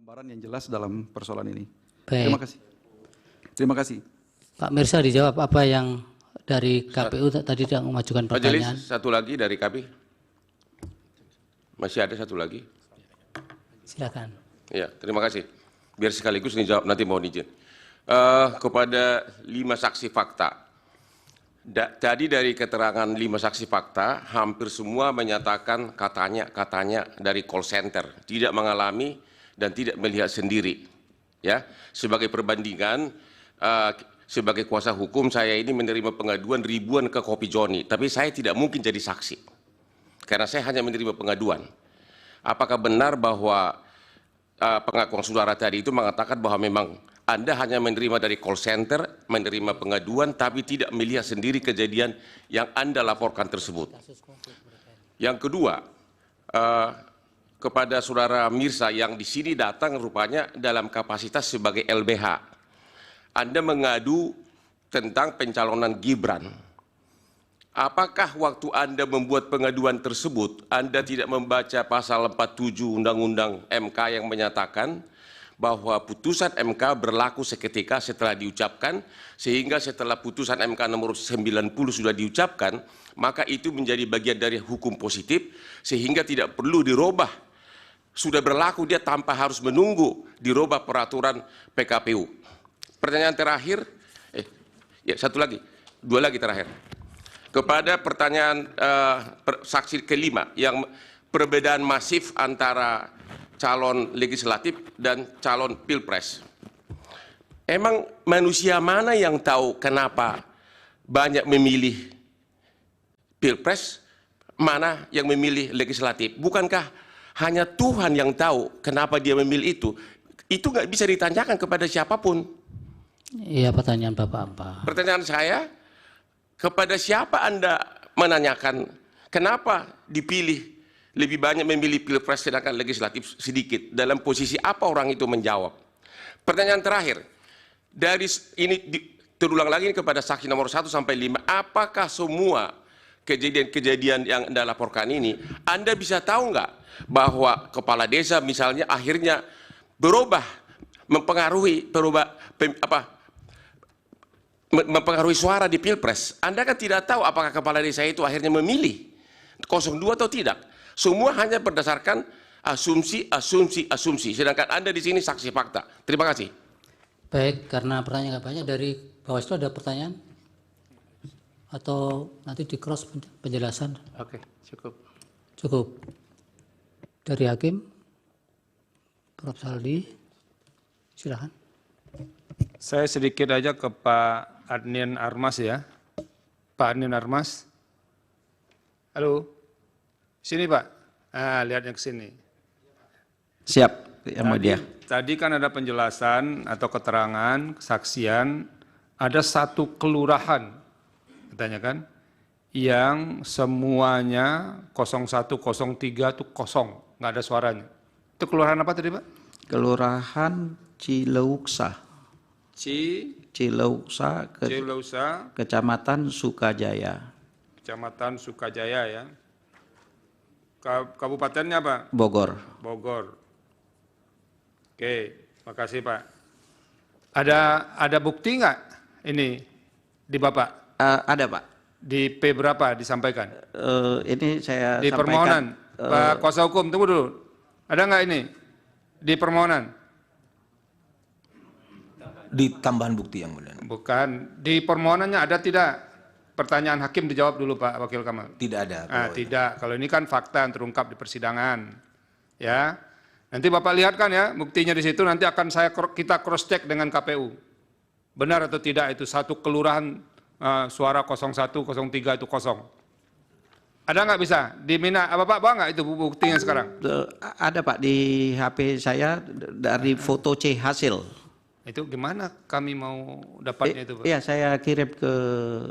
gambaran yang jelas dalam persoalan ini. Baik. Terima kasih. Terima kasih. Pak Mirsa dijawab apa yang dari KPU tadi tidak mengajukan pertanyaan. Majelis, satu lagi dari kami. Masih ada satu lagi. Silakan. Ya, terima kasih. Biar sekaligus dijawab, nanti mohon izin. Kepada 5 saksi fakta. Tadi dari keterangan 5 saksi fakta, hampir semua menyatakan katanya dari call center, tidak mengalami dan tidak melihat sendiri. Ya, sebagai perbandingan, sebagai kuasa hukum saya ini menerima pengaduan ribuan ke Kopi Joni, tapi saya tidak mungkin jadi saksi karena saya hanya menerima pengaduan. Apakah benar bahwa pengakuan saudara tadi itu mengatakan bahwa memang Anda hanya menerima dari call center, menerima pengaduan, tapi tidak melihat sendiri kejadian yang Anda laporkan tersebut? Yang kedua, kepada saudara Mirsa yang di sini datang rupanya dalam kapasitas sebagai LBH. Anda mengadu tentang pencalonan Gibran. Apakah waktu Anda membuat pengaduan tersebut, Anda tidak membaca pasal 47 Undang-Undang MK yang menyatakan bahwa putusan MK berlaku seketika setelah diucapkan, sehingga setelah putusan MK nomor 90 sudah diucapkan, maka itu menjadi bagian dari hukum positif, sehingga tidak perlu dirubah. Sudah berlaku dia tanpa harus menunggu dirubah peraturan PKPU. Pertanyaan terakhir, satu lagi, 2 lagi terakhir. Kepada pertanyaan saksi kelima yang perbedaan masif antara calon legislatif dan calon pilpres. Emang manusia mana yang tahu kenapa banyak memilih pilpres, mana yang memilih legislatif? Bukankah hanya Tuhan yang tahu kenapa dia memilih itu? Itu nggak bisa ditanyakan kepada siapapun. Iya, pertanyaan Bapak apa? Pertanyaan saya, kepada siapa Anda menanyakan kenapa dipilih lebih banyak memilih pilpres sedangkan legislatif sedikit? Dalam posisi apa orang itu menjawab? Pertanyaan terakhir, dari ini terulang lagi kepada saksi nomor 1 sampai 5, apakah semua kejadian-kejadian yang Anda laporkan ini, Anda bisa tahu nggak bahwa kepala desa misalnya akhirnya berubah, mempengaruhi mempengaruhi suara di pilpres? Anda kan tidak tahu apakah kepala desa itu akhirnya memilih 02 atau tidak. Semua hanya berdasarkan asumsi, sedangkan Anda di sini saksi fakta. Terima kasih. Baik, karena pertanyaan nggak banyak, dari Bawaslu ada pertanyaan? Atau nanti di cross penjelasan? Oke, cukup. Cukup. Dari Hakim, Prof. Saldi, silakan. Saya sedikit aja ke Pak Adnian Armas ya. Pak Adnian Armas. Halo. Sini Pak. Lihat yang ke sini. Siap, Yang Mulia. Tadi kan ada penjelasan atau keterangan, kesaksian, ada satu kelurahan, katanya kan, yang semuanya 01, 03 itu kosong, nggak ada suaranya. Itu kelurahan apa tadi Pak? Kelurahan Cileuksa. Cileuksa, Cileusa, Kecamatan Sukajaya. Kecamatan Sukajaya ya. Kabupatennya apa? Bogor. Bogor. Oke, makasih Pak. Ada bukti nggak ini di Bapak? Ada Pak. Di P berapa disampaikan? Ini saya Di sampaikan. permohonan. Pak Kuasa Hukum, tunggu dulu. Ada nggak ini? Di permohonan? Di tambahan bukti yang mulia. Bukan. Di permohonannya ada tidak? Pertanyaan hakim dijawab dulu Pak Wakil Kamal. Tidak ada. Tidak. Kalau ini kan fakta yang terungkap di persidangan. Ya. Nanti Bapak lihat kan ya, buktinya di situ nanti akan kita cross check dengan KPU. Benar atau tidak itu satu kelurahan suara 01, 03 itu kosong. Ada nggak bisa? Bapak bawa nggak itu buktinya sekarang? Ada Pak di HP saya dari foto C hasil. Itu gimana kami mau dapatnya itu Pak? Iya, saya kirim ke...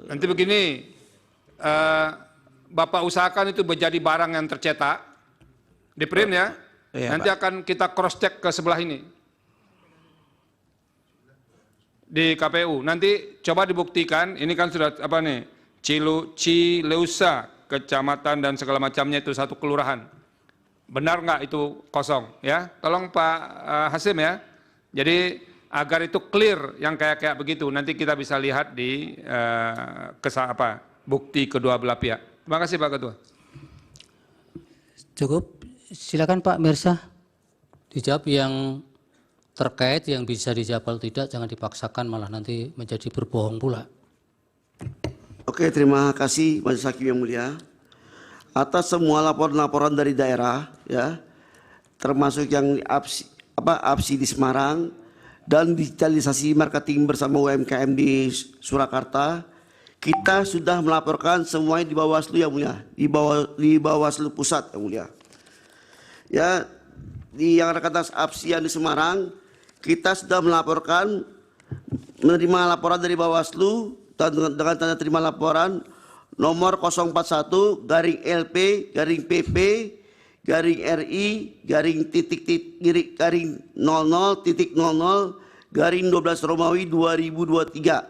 Nanti begini, Bapak usahakan itu menjadi barang yang tercetak, di print ya, Iya, nanti Pak. akan kita cross check ke sebelah ini. Di KPU, nanti coba dibuktikan, ini kan sudah apa nih, Cileusa, kecamatan dan segala macamnya itu satu kelurahan. benar nggak itu kosong ya? Tolong Pak Hasim ya. Jadi agar itu clear yang kayak begitu, nanti kita bisa lihat di bukti kedua belah pihak. Terima kasih Pak Ketua. Cukup. Silakan Pak Mirsa. Dijawab yang terkait, yang bisa dijawab kalau tidak jangan dipaksakan malah nanti menjadi berbohong pula. Oke, terima kasih Majelis Hakim yang mulia. Atas semua laporan-laporan dari daerah ya, termasuk yang APSI di Semarang dan digitalisasi marketing bersama UMKM di Surakarta, kita sudah melaporkan semuanya di Bawaslu yang mulia, di Bawaslu Pusat yang mulia. Ya, di yang rekan APSI yang di Semarang, kita sudah melaporkan, menerima laporan dari Bawaslu dengan tanda terima laporan nomor 0,1/LP/PP/RI/00.00/12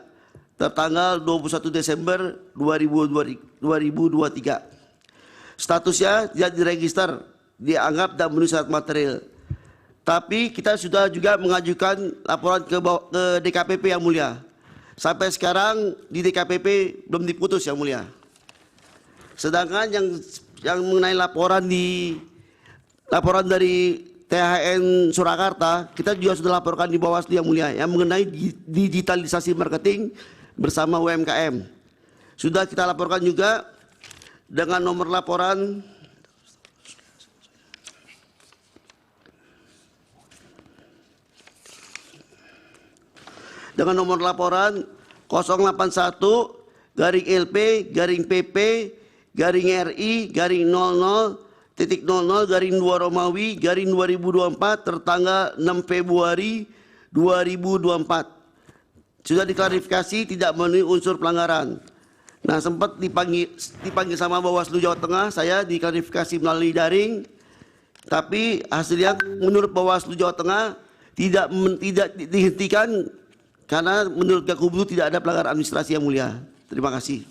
tertanggal 21 Desember 2023. Statusnya tidak diregister, dianggap tak memenuhi syarat material. Tapi kita sudah juga mengajukan laporan ke DKPP yang mulia. Sampai sekarang di DKPP belum diputus yang mulia. Sedangkan yang mengenai laporan dari THN Surakarta, kita juga sudah laporkan di Bawaslu yang mulia, yang mengenai digitalisasi marketing bersama UMKM. Sudah kita laporkan juga dengan nomor laporan dengan nomor laporan 081/LP/PP/RI/00.00/2 tertanggal 6 Februari 2024. Sudah diklarifikasi tidak memenuhi unsur pelanggaran. Nah, sempat dipanggil sama Bawaslu Jawa Tengah, saya diklarifikasi melalui daring, tapi hasilnya menurut Bawaslu Jawa Tengah tidak dihentikan karena menurut Gakumdu tidak ada pelanggaran administrasi yang mulia. Terima kasih.